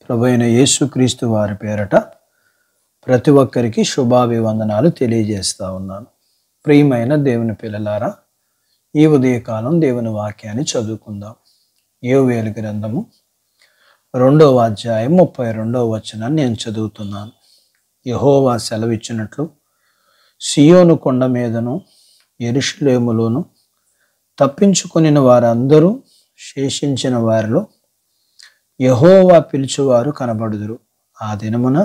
ప్రభువైన యేసుక్రీస్తు వారి పేరట ప్రతి ఒక్కరికి శుభాభివందనాలు తెలియజేస్తా ఉన్నాను. ప్రియమైన దేవుని పిల్లలారా, ఈ ఉదయకాలం దేవుని వాక్యాన్ని చదువుకుందాం. యోవేలు గ్రంథము 2వ అధ్యాయం 32వ వచనాన్ని నేను చదువుతున్నాను. యెహోవా సెలవిచ్చినట్లు సియోను కొండ మీదను యెరూషలేములోను తప్పించుకొనిన వారందరూ శేషించిన వారిలో యెహోవా పిలుచువారు కనబడుదురు. ఆ దినమున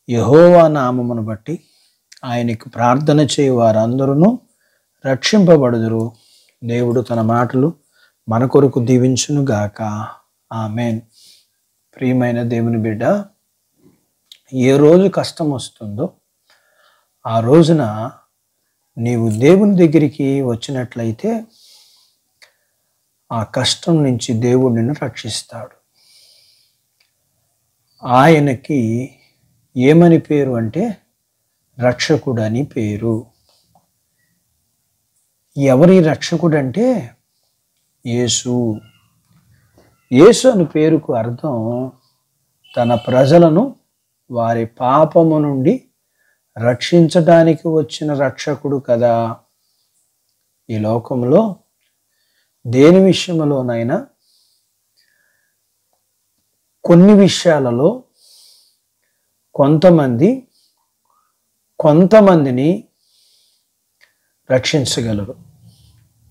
యెహోవా నామమును బట్టి ఆయనకు ప్రార్థన చేయు వారందరూ రక్షింపబడుదురు. దేవుడు తన మాటలు మన కొరకు దీవించును గాక. ఆమేన్. ప్రియమైన దేవుని బిడ్డ, ఏ రోజు కష్టం వస్తుందో ఆ రోజున నీవు దేవుని దగ్గరికి వచ్చినట్లయితే ఆ కష్టం నుంచి దేవుడు నిన్ను రక్షిస్తాడు. ఆయనకి ఏమని పేరు అంటే రక్షకుడు అని పేరు. ఎవరి రక్షకుడు అంటే యేసు. యేసు అని పేరుకు అర్థం తన ప్రజలను వారి పాపము నుండి రక్షించడానికి వచ్చిన రక్షకుడు కదా. ఈ లోకంలో దేని విషయంలోనైనా కొన్ని విషయాలలో కొంతమందిని రక్షించగలరు,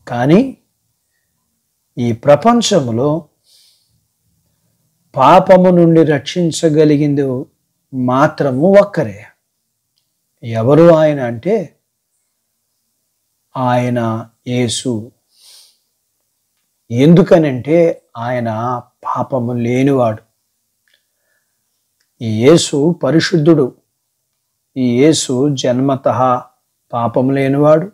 కానీ ఈ ప్రపంచంలో పాపము నుండి రక్షించగలిగింది మాత్రము ఒక్కరే. ఎవరు ఆయన అంటే ఆయన యేసు. ఎందుకనంటే ఆయన పాపము లేనివాడు. ఈ యేసు పరిశుద్ధుడు. ఈ యేసు జన్మతః పాపము లేనివాడు.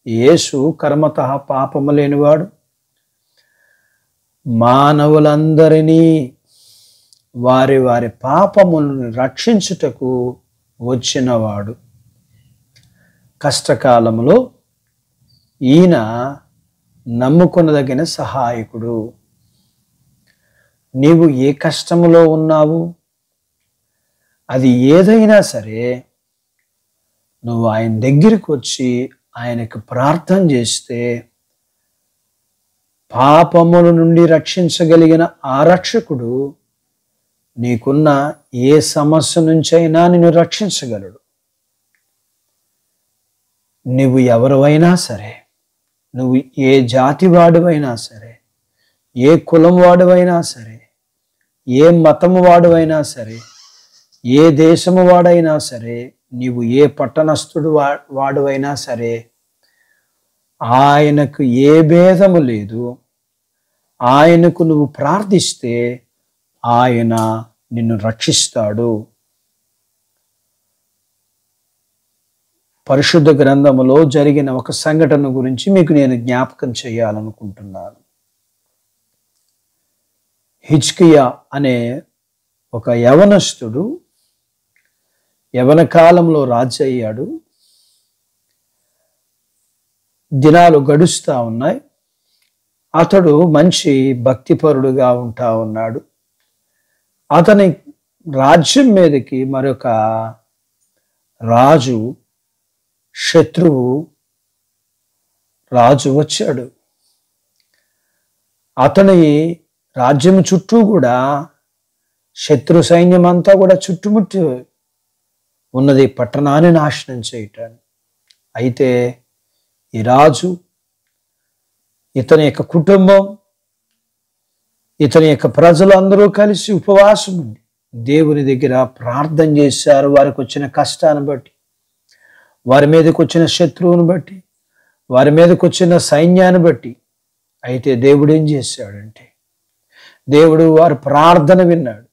ఈ యేసు కర్మతః పాపము లేనివాడు. మానవులందరినీ వారి వారి పాపములను రక్షించుటకు వచ్చినవాడు. కష్టకాలంలో ఈయన నమ్ముకొనదగిన సహాయకుడు. నీవు ఏ కష్టములో ఉన్నావు, అది ఏదైనా సరే నువ్వు ఆయన దగ్గరికి వచ్చి ఆయనకు ప్రార్థన చేస్తే పాపముల నుండి రక్షించగలిగిన ఆ రక్షకుడు నీకున్న ఏ సమస్య నుంచైనా నిన్ను రక్షించగలడు. నువ్వు ఎవరివైనా సరే, నువ్వు ఏ జాతి వాడివైనా సరే, ఏ కులం వాడివైనా సరే, ఏ మతము వాడివైనా సరే, ఏ దేశము వాడైనా సరే, నీవు ఏ పట్టణస్థుడు వాడివైనా సరే, ఆయనకు ఏ భేదము లేదు. ఆయనకు నువ్వు ప్రార్థిస్తే ఆయన నిన్ను రక్షిస్తాడు. పరిశుద్ధ గ్రంథములో జరిగిన ఒక సంఘటన గురించి మీకు నేను జ్ఞాపకం చేయాలనుకుంటున్నాను. హిజ్కియా అనే ఒక యవనస్తుడు యవన కాలంలో రాజు అయ్యాడు. దినాలు గడుస్తూ ఉన్నాయి. అతడు మంచి భక్తిపరుడుగా ఉంటా ఉన్నాడు. అతని రాజ్యం మీదకి మరొక శత్రువు రాజు వచ్చాడు. అతని రాజ్యం చుట్టూ కూడా శత్రు సైన్యం అంతా కూడా చుట్టుముట్టి ఉన్నది పట్టణాన్ని నాశనం చేయటానికి. అయితే ఈ రాజు, ఇతని యొక్క కుటుంబం, ఇతని యొక్క ప్రజలు అందరూ కలిసి ఉపవాసం ఉండి దేవుని దగ్గర ప్రార్థన చేశారు. వారికి వచ్చిన కష్టాన్ని బట్టి, వారి మీదకి వచ్చిన శత్రువుని బట్టి, వారి మీదకి వచ్చిన సైన్యాన్ని బట్టి. అయితే దేవుడు ఏం చేశాడంటే, దేవుడు వారి ప్రార్థన విన్నాడు.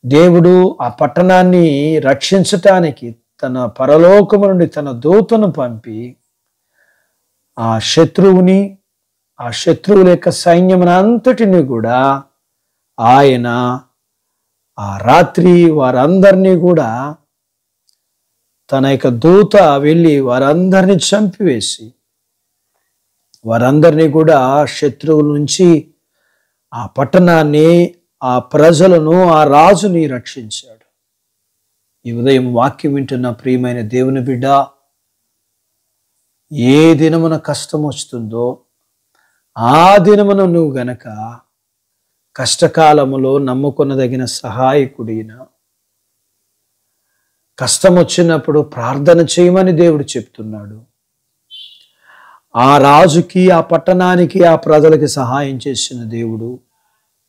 దేవుడు ఆ పట్టణాన్ని రక్షించటానికి తన పరలోకము నుండి తన దూతను పంపి ఆ శత్రువుల యొక్క సైన్యమును అంతటిని కూడా ఆయన ఆ రాత్రి వారందరినీ కూడా తన యొక్క దూత వెళ్ళి వారందరినీ చంపివేసి వారందరినీ కూడా శత్రువుల నుంచి ఆ పట్టణాన్ని ఆ ప్రజలను, ఆ రాజుని రక్షించాడు. ఈ ఉదయం వాక్యం వింటున్న ప్రియమైన దేవుని బిడ్డ, ఏ దినమున కష్టం వస్తుందో ఆ దినమున నువ్వు గనక కష్టకాలములో నమ్ముకొనదగిన సహాయకుడిన, కష్టం వచ్చినప్పుడు ప్రార్థన చేయమని దేవుడు చెప్తున్నాడు. ఆ రాజుకి, ఆ పట్టణానికి, ఆ ప్రజలకి సహాయం చేసిన దేవుడు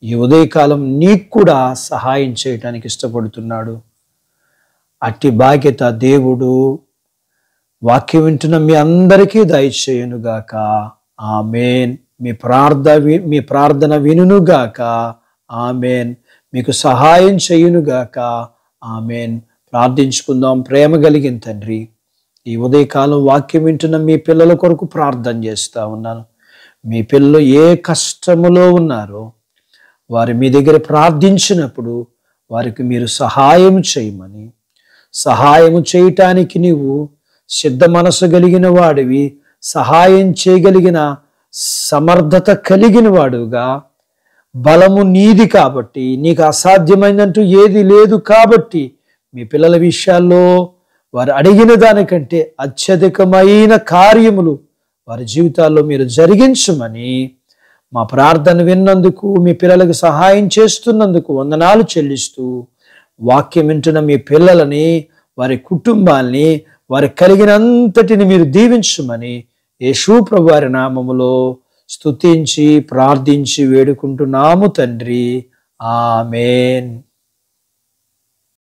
ఈ ఉదయకాలం నీకు కూడా సహాయం చేయటానికి ఇష్టపడుతున్నాడు. అట్టి బాధ్యత దేవుడు వాక్యం వింటున్న మీ అందరికీ దయచేయునుగాక. ఆమేన్. మీ ప్రార్థన వినుగాక. ఆమేన్. మీకు సహాయం చేయునుగాక. ఆమేన్. ప్రార్థించుకుందాం. ప్రేమ కలిగిన తండ్రి, ఈ ఉదయకాలం వాక్యం వింటున్న మీ పిల్లల కొరకు ప్రార్థన చేస్తా ఉన్నాను. మీ పిల్లలు ఏ కష్టములో ఉన్నారో వారు మీ దగ్గర ప్రార్థించినప్పుడు వారికి మీరు సహాయం చేయమని, సహాయం చేయటానికి నీవు సిద్ధ మనసు కలిగిన వాడివి, సహాయం చేయగలిగిన సమర్థత కలిగిన వాడుగా, బలము నీది కాబట్టి, నీకు అసాధ్యమైనంటూ ఏది లేదు కాబట్టి మీ పిల్లల విషయాల్లో వారు అడిగిన దానికంటే అత్యధికమైన కార్యములు వారి జీవితాల్లో మీరు జరిగించమని, మా ప్రార్థన విన్నందుకు, మీ పిల్లలకు సహాయం చేస్తున్నందుకు వందనాలు చెల్లిస్తూ, వాక్యం వింటున్న మీ పిల్లలని, వారి కుటుంబాల్ని, వారి కలిగినంతటిని మీరు దీవించమని యేసు ప్రభువారి నామములో స్తుతించి ప్రార్థించి వేడుకుంటున్నాము తండ్రి. ఆమేన్.